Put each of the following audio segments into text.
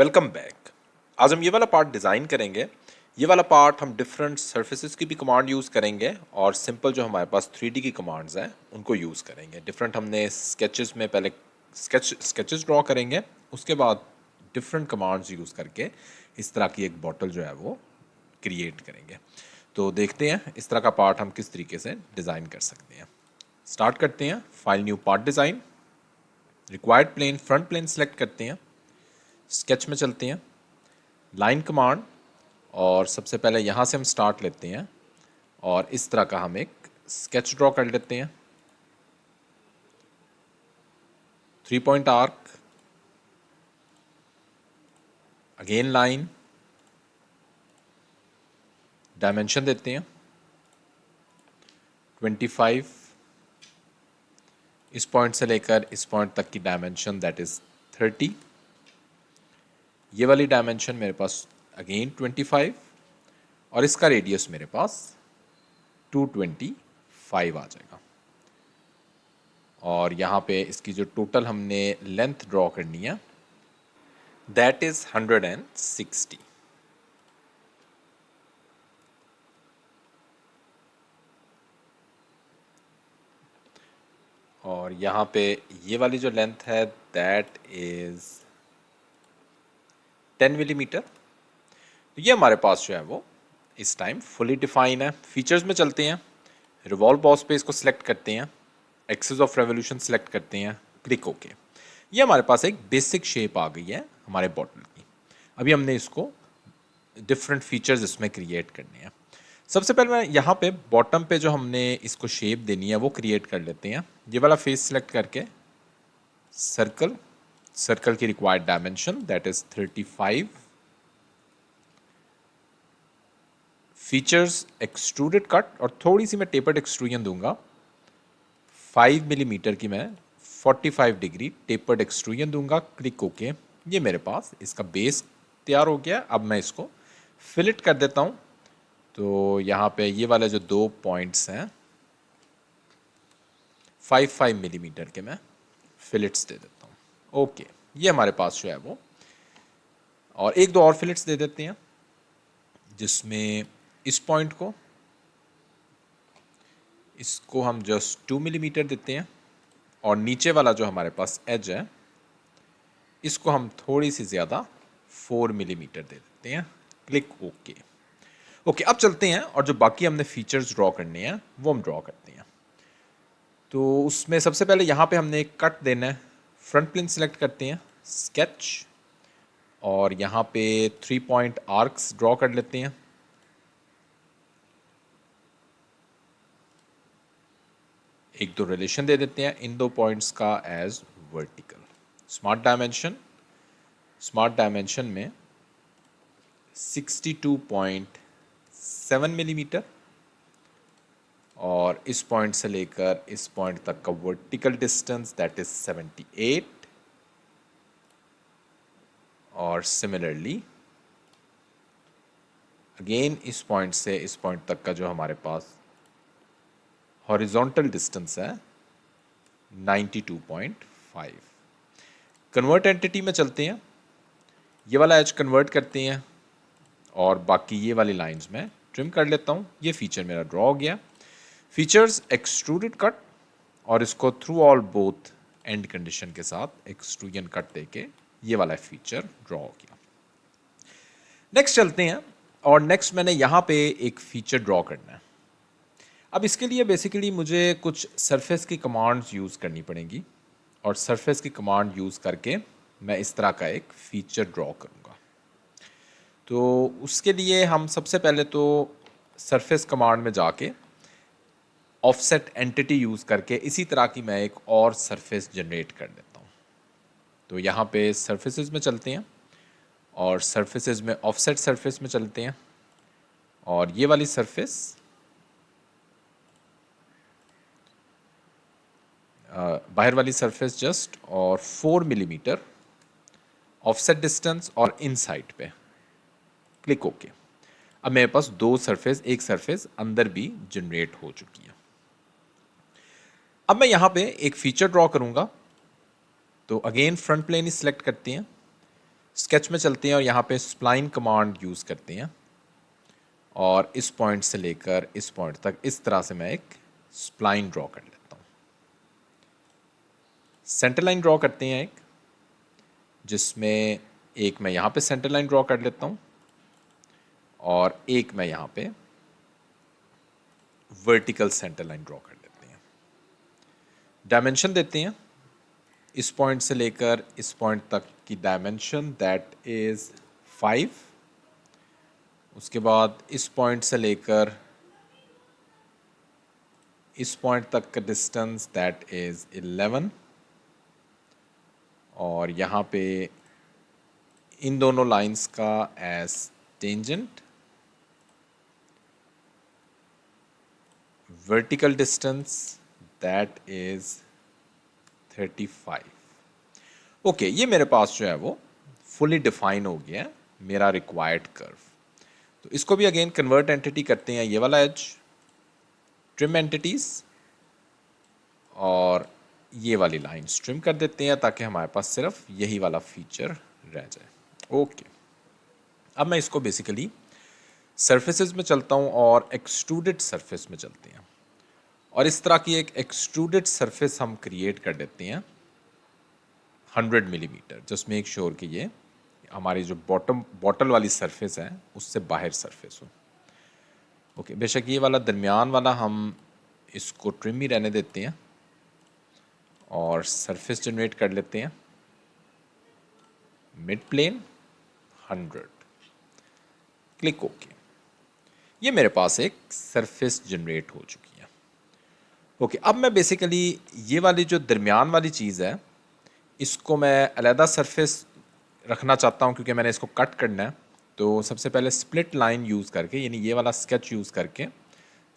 Welcome back. आज हम ये वाला पार्ट डिज़ाइन करेंगे। ये वाला पार्ट हम डिफरेंट सर्फेसिस की भी कमांड यूज़ करेंगे और सिंपल जो हमारे पास 3D की कमांड्स हैं उनको यूज़ करेंगे। डिफरेंट हमने स्केचेस में पहले स्केचेस ड्रॉ करेंगे, उसके बाद डिफरेंट कमांड्स यूज़ करके इस तरह की एक बॉटल जो है वो क्रिएट करेंगे। तो देखते हैं इस तरह का पार्ट हम किस तरीके से डिज़ाइन कर सकते हैं। स्टार्ट करते हैं। File new part design, required plane front plane select करते हैं, स्केच में चलते हैं, लाइन कमांड, और सबसे पहले यहाँ से हम स्टार्ट लेते हैं और इस तरह का हम एक स्केच ड्रॉ कर लेते हैं। 3 point arc, again line, dimension देते हैं 25, इस पॉइंट से लेकर इस पॉइंट तक की डायमेंशन दैट इज 30, ये वाली डायमेंशन मेरे पास अगेन 25 और इसका रेडियस मेरे पास 225 आ जाएगा। और यहाँ पे इसकी जो टोटल हमने लेंथ ड्रॉ करनी है दैट इज 160। और यहाँ पे ये वाली जो लेंथ है दैट इज 10 मिलीमीटर। तो ये हमारे पास जो है वो इस टाइम फुली डिफाइन है। फीचर्स में चलते हैं, रिवॉल्व बॉस पे इसको सिलेक्ट करते हैं, एक्सिस ऑफ रेवोल्यूशन सिलेक्ट करते हैं, क्लिक ओके। ये हमारे पास एक बेसिक शेप आ गई है हमारे बॉटल की। अभी हमने इसको डिफरेंट फीचर्स इसमें क्रिएट करने हैं। सबसे पहले मैं यहाँ पे बॉटम पे जो हमने इसको शेप देनी है वो क्रिएट कर लेते हैं। ये वाला फेस सिलेक्ट करके सर्कल, सर्कल की required dimension that is 35, features extruded cut और थोड़ी सी मैं टेपर्ड एक्सट्रूजन दूंगा 5 मिलीमीटर की, मैं 45 डिग्री टेपर्ड एक्सट्रूजन दूंगा, क्लिक ओके। ये मेरे पास इसका बेस तैयार हो गया। अब मैं इसको फिलेट कर देता हूँ। तो यहाँ पे ये वाले जो दो पॉइंट्स हैं 5 मिलीमीटर के मैं फिलेट्स दे देता हूँ। ओके, ये हमारे पास जो है वो, और एक दो और फिलेट्स दे देते हैं जिसमें इस पॉइंट को, इसको हम जस्ट 2 मिलीमीटर देते हैं और नीचे वाला जो हमारे पास एज है इसको हम थोड़ी सी ज़्यादा 4 मिलीमीटर दे देते हैं, क्लिक ओके। ओके, अब चलते हैं और जो बाकी हमने फीचर्स ड्रॉ करने हैं वो हम ड्रॉ करते हैं। तो उसमें सबसे पहले यहाँ पे हमने एक कट देना है। फ्रंट प्लेन सेलेक्ट करते हैं, स्केच, और यहाँ पे 3 पॉइंट आर्क्स ड्रॉ कर लेते हैं। एक दो रिलेशन दे देते हैं इन दो पॉइंट्स का as vertical. Smart dimension, smart dimension में 62.7 मिलीमीटर और इस पॉइंट से लेकर इस पॉइंट तक का वर्टिकल डिस्टेंस दैट इज 78, और सिमिलरली अगेन इस पॉइंट से इस पॉइंट तक का जो हमारे पास हॉरिजॉन्टल डिस्टेंस है 92.5। कन्वर्ट एंटिटी में चलते हैं, ये वाला एज कन्वर्ट करते हैं और बाकी ये वाली लाइंस में ट्रिम कर लेता हूँ। ये फीचर मेरा ड्रॉ हो गया। फीचर्स एक्सट्रूडेड कट, और इसको through all both and condition के साथ एक्सट्रूजन कट देके ये वाला फीचर ड्रॉ हो गया। नेक्स्ट चलते हैं और नेक्स्ट मैंने यहाँ पे एक फीचर ड्रॉ करना है। अब इसके लिए बेसिकली मुझे कुछ सरफेस की कमांड्स यूज़ करनी पड़ेंगी और सरफेस की कमांड यूज़ करके मैं इस तरह का एक फीचर ड्रॉ करूँगा। तो उसके लिए हम सबसे पहले तो सरफेस कमांड में जाके ऑफसेट एंटिटी यूज़ करके इसी तरह की मैं एक और सरफेस जनरेट कर देता हूँ। तो यहाँ पे सरफेसेस में चलते हैं और सरफेसेस में ऑफसेट सरफेस में चलते हैं, और ये वाली सरफेस बाहर वाली सरफेस जस्ट और 4 मिलीमीटर ऑफसेट डिस्टेंस और इनसाइड पे, क्लिक ओके। अब मेरे पास दो सरफेस, एक सरफेस अंदर भी जनरेट हो चुकी है। अब मैं यहाँ पे एक फीचर ड्रॉ करूँगा। तो अगेन फ्रंट प्लेन ही सिलेक्ट करते हैं, स्केच में चलते हैं और यहाँ पे स्प्लाइन कमांड यूज़ करते हैं और इस पॉइंट से लेकर इस पॉइंट तक इस तरह से मैं एक स्प्लाइन ड्रॉ कर लेता हूँ। सेंटर लाइन ड्रॉ करते हैं एक, जिसमें एक मैं यहाँ पे सेंटर लाइन ड्रॉ कर लेता हूँ और एक मैं यहाँ पे वर्टिकल सेंटर लाइन ड्रॉ कर लेते हैं। डायमेंशन देते हैं इस पॉइंट से लेकर इस पॉइंट तक की डायमेंशन दैट इज 5। उसके बाद इस पॉइंट से लेकर इस पॉइंट तक का डिस्टेंस दैट इज 11 और यहाँ पे इन दोनों लाइंस का as tangent. Vertical distance that is 35। Okay, ये मेरे पास जो है वो फुली डिफाइन हो गया है मेरा रिक्वायर्ड कर्व। तो इसको भी अगेन कन्वर्ट एंटिटी करते हैं, ये वाला एज ट्रिम एंटिटीज और ये वाली लाइंस ट्रिम कर देते हैं ताकि हमारे पास सिर्फ यही वाला फीचर रह जाए। ओके, अब मैं इसको बेसिकली सरफेसेस में चलता हूँ और एक्सट्रूडेड सरफेस में चलते हैं और इस तरह की एक एक्सट्रूडेड सरफेस हम क्रिएट कर देते हैं 100 मिलीमीटर। जस्ट मेक श्योर कि ये हमारी जो बॉटल वाली सरफेस है उससे बाहर सरफेस हो। ओके, बेशक ये वाला दरमियान वाला हम इसको ट्रिम ही रहने देते हैं और सरफेस जनरेट कर लेते हैं मिड प्लेन 100। क्लिक ओके, ये मेरे पास एक सरफेस जनरेट हो चुकी है। ओके, अब मैं बेसिकली ये वाली जो दरमियान वाली चीज़ है इसको मैं अलहदा सरफेस रखना चाहता हूँ क्योंकि मैंने इसको कट करना है। तो सबसे पहले स्प्लिट लाइन यूज़ करके, यानी ये वाला स्केच यूज़ करके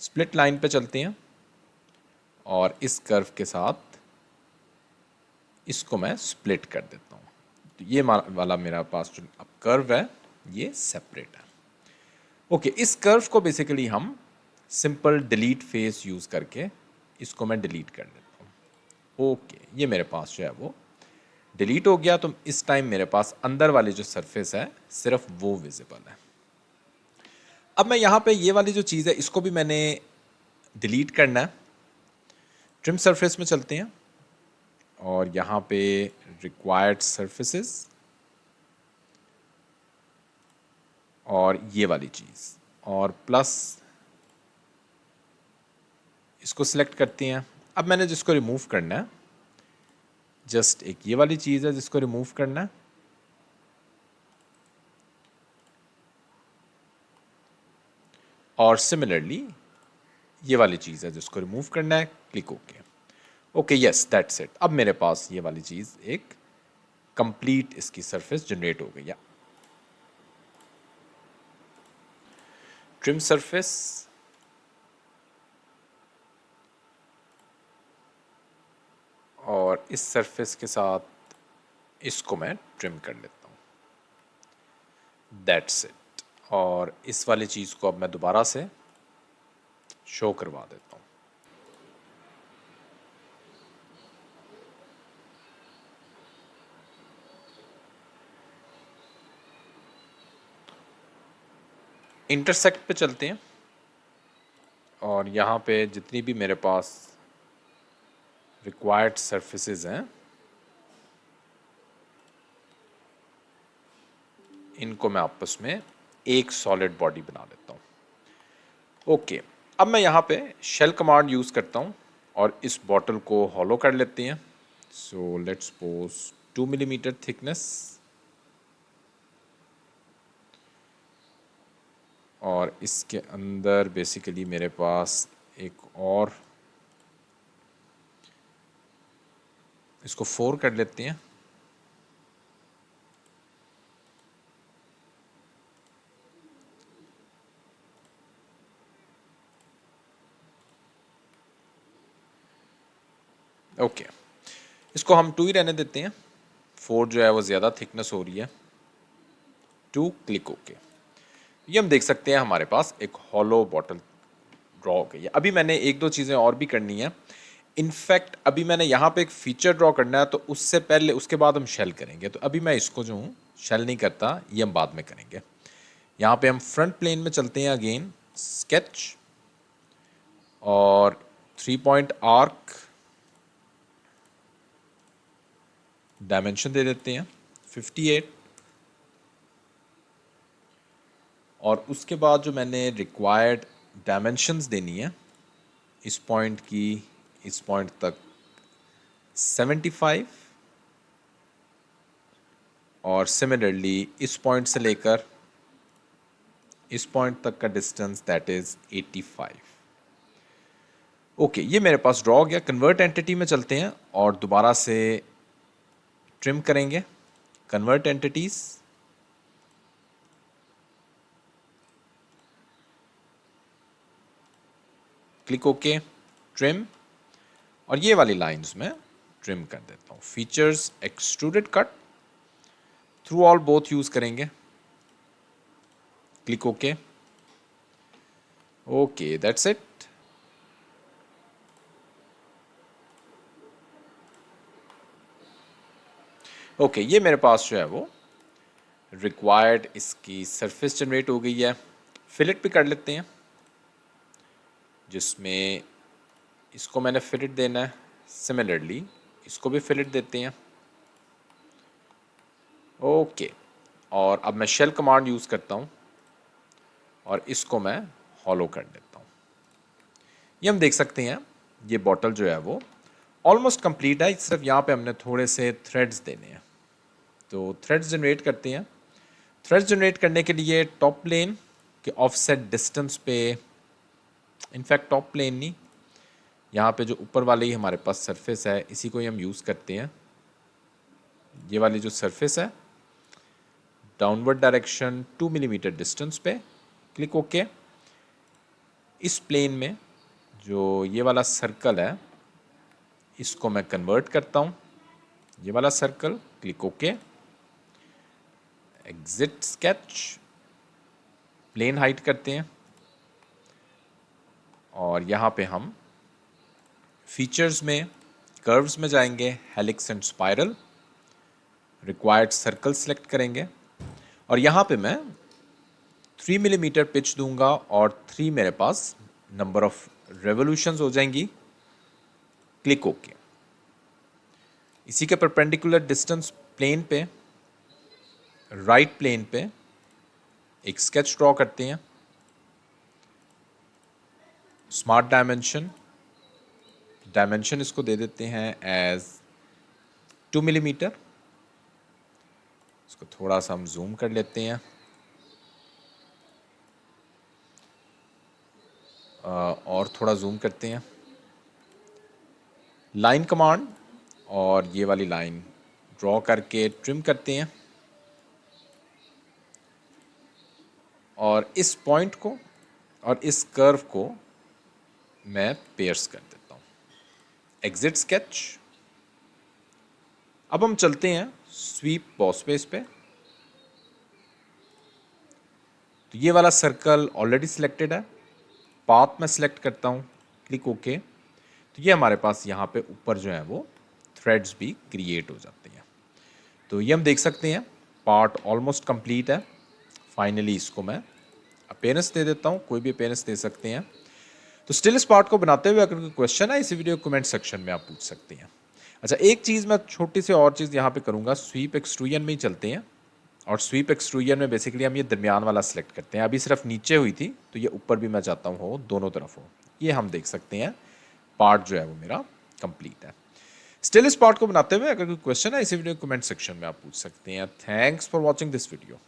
स्प्लिट लाइन पे चलते हैं और इस कर्व के साथ इसको मैं स्प्लिट कर देता हूँ। तो ये वाला मेरा पास जो अब कर्व है ये सेपरेट है। ओके, इस कर्व को बेसिकली हम सिंपल डिलीट फेस यूज़ करके इसको मैं डिलीट कर देता हूँ। ओके, ये मेरे पास जो है वो डिलीट हो गया। तो इस टाइम मेरे पास अंदर वाली जो सरफेस है सिर्फ वो विजिबल है। अब मैं यहाँ पे ये वाली जो चीज़ है इसको भी मैंने डिलीट करना है। ट्रिम सरफेस में चलते हैं और यहाँ पे रिक्वायर्ड सरफेसेस और ये वाली चीज़ और प्लस इसको सिलेक्ट करते हैं। अब मैंने जिसको रिमूव करना है जस्ट एक ये वाली चीज़ है जिसको रिमूव करना है और सिमिलरली ये वाली चीज़ है जिसको रिमूव करना है। Click okay. Okay, yes that's it. अब मेरे पास ये वाली चीज़ एक कंप्लीट इसकी सरफेस जनरेट हो गई है। ट्रिम सरफेस और इस सरफेस के साथ इसको मैं ट्रिम कर लेता हूँ। That's it. और इस वाली चीज़ को अब मैं दोबारा से शो करवा देता हूँ। इंटरसेक्ट पे चलते हैं और यहाँ पे जितनी भी मेरे पास रिक्वायर्ड सरफेसेस हैं इनको मैं आपस में एक सॉलिड बॉडी बना लेता हूँ। ओके, अब मैं यहाँ पे शेल कमांड यूज़ करता हूँ और इस बॉटल को हॉलो कर लेते हैं। So let's suppose 2 millimetre thickness और इसके अंदर बेसिकली मेरे पास एक और इसको 4 कर लेते हैं। ओके, इसको हम 2 ही रहने देते हैं। 4 जो है वो ज़्यादा थिकनेस हो रही है। 2 क्लिक ओके। ये हम देख सकते हैं हमारे पास एक हॉलो बॉटल ड्रॉ हो गई है। अभी मैंने एक दो चीज़ें और भी करनी है। इनफैक्ट अभी मैंने यहाँ पे एक फीचर ड्रॉ करना है, तो उससे पहले उसके बाद हम शेल करेंगे। तो अभी मैं इसको जो हूँ शेल नहीं करता, ये हम बाद में करेंगे। यहाँ पे हम फ्रंट प्लेन में चलते हैं, अगेन स्केच और 3 पॉइंट आर्क, डायमेंशन दे देते हैं 58, और उसके बाद जो मैंने रिक्वायर्ड डायमेंशंस देनी है इस पॉइंट की इस पॉइंट तक 75, और सिमिलरली इस पॉइंट से लेकर इस पॉइंट तक का डिस्टेंस दैट इज 85। ओके, ये मेरे पास ड्रॉ हो गया। कन्वर्ट एंटिटी में चलते हैं और दोबारा से ट्रिम करेंगे। Convert entities, click okay, trim, और ये वाली लाइंस में ट्रिम कर देता हूँ। Features, extruded cut, through all both use करेंगे, click okay. Okay, that's it. Okay, ये मेरे पास जो है वो रिक्वायर्ड इसकी सरफेस जनरेट हो गई है। फिलेट भी कर लेते हैं, जिसमें इसको मैंने फिलेट देना है, सिमिलरली इसको भी फिलेट देते हैं। ओके, और अब मैं शेल कमांड यूज़ करता हूँ और इसको मैं हॉलो कर देता हूँ। ये हम देख सकते हैं, ये बॉटल जो है वो ऑलमोस्ट कंप्लीट है। सिर्फ यहाँ पे हमने थोड़े से थ्रेड्स देने हैं, तो थ्रेड्स जनरेट करते हैं। थ्रेड्स जनरेट करने के लिए टॉप प्लेन के ऑफसेट डिस्टेंस पे, इनफैक्ट टॉप प्लेन नहीं, यहाँ पे जो ऊपर वाली हमारे पास सरफेस है इसी को ही हम यूज़ करते हैं। ये वाली जो सरफेस है, डाउनवर्ड डायरेक्शन 2 मिलीमीटर डिस्टेंस पे, क्लिक ओके। इस प्लेन में जो ये वाला सर्कल है इसको मैं कन्वर्ट करता हूँ, ये वाला circle, click okay. Exit sketch, plane height करते हैं, और यहाँ पे हम फीचर्स में कर्व्स में जाएंगे, helix and spiral, required circle select करेंगे, और यहाँ पे मैं 3 मिलीमीटर पिच दूंगा और 3 मेरे पास नंबर ऑफ रेवोल्यूशंस हो जाएंगी, क्लिक ओके। इसी के परपेंडिकुलर डिस्टेंस प्लेन पे, राइट प्लेन पे एक स्केच ड्रॉ करते हैं। स्मार्ट डायमेंशन, डायमेंशन इसको दे देते हैं एज 2 मिलीमीटर। इसको थोड़ा सा हम जूम कर लेते हैं, और थोड़ा जूम करते हैं। लाइन कमांड, और ये वाली लाइन ड्रॉ करके ट्रिम करते हैं, और इस पॉइंट को और इस कर्व को मैं पेयर्स कर देता हूँ। Exit sketch. अब हम चलते हैं स्वीप बॉस स्पेस पे। तो ये वाला सर्कल ऑलरेडी सिलेक्टेड है, पाथ में सिलेक्ट करता हूँ, क्लिक ओके। तो ये हमारे पास यहाँ पे ऊपर जो है वो थ्रेड्स भी क्रिएट हो जाते हैं। तो ये हम देख सकते हैं पार्ट ऑलमोस्ट कंप्लीट है। फाइनली इसको मैं अपीयरेंस दे देता हूँ, कोई भी अपीयरेंस दे सकते हैं। तो स्टिल इस पार्ट को बनाते हुए अगर कोई क्वेश्चन है इसी वीडियो कमेंट सेक्शन में आप पूछ सकते हैं। अच्छा, एक चीज़ मैं छोटी सी और चीज़ यहाँ पे करूँगा, स्वीप एक्सट्रूजन में ही चलते हैं, और स्वीप एक्सट्रूजन में बेसिकली हम ये दरमियान वाला सिलेक्ट करते हैं। अभी सिर्फ नीचे हुई थी, तो ये ऊपर भी मैं चाहता हूँ हो, दोनों तरफ हो। ये हम देख सकते हैं पार्ट जो है वो मेरा कंप्लीट है। स्टिल इस पार्ट को बनाते हुए अगर कोई क्वेश्चन है इसी वीडियो कमेंट सेक्शन में आप पूछ सकते हैं। Thanks for watching this video.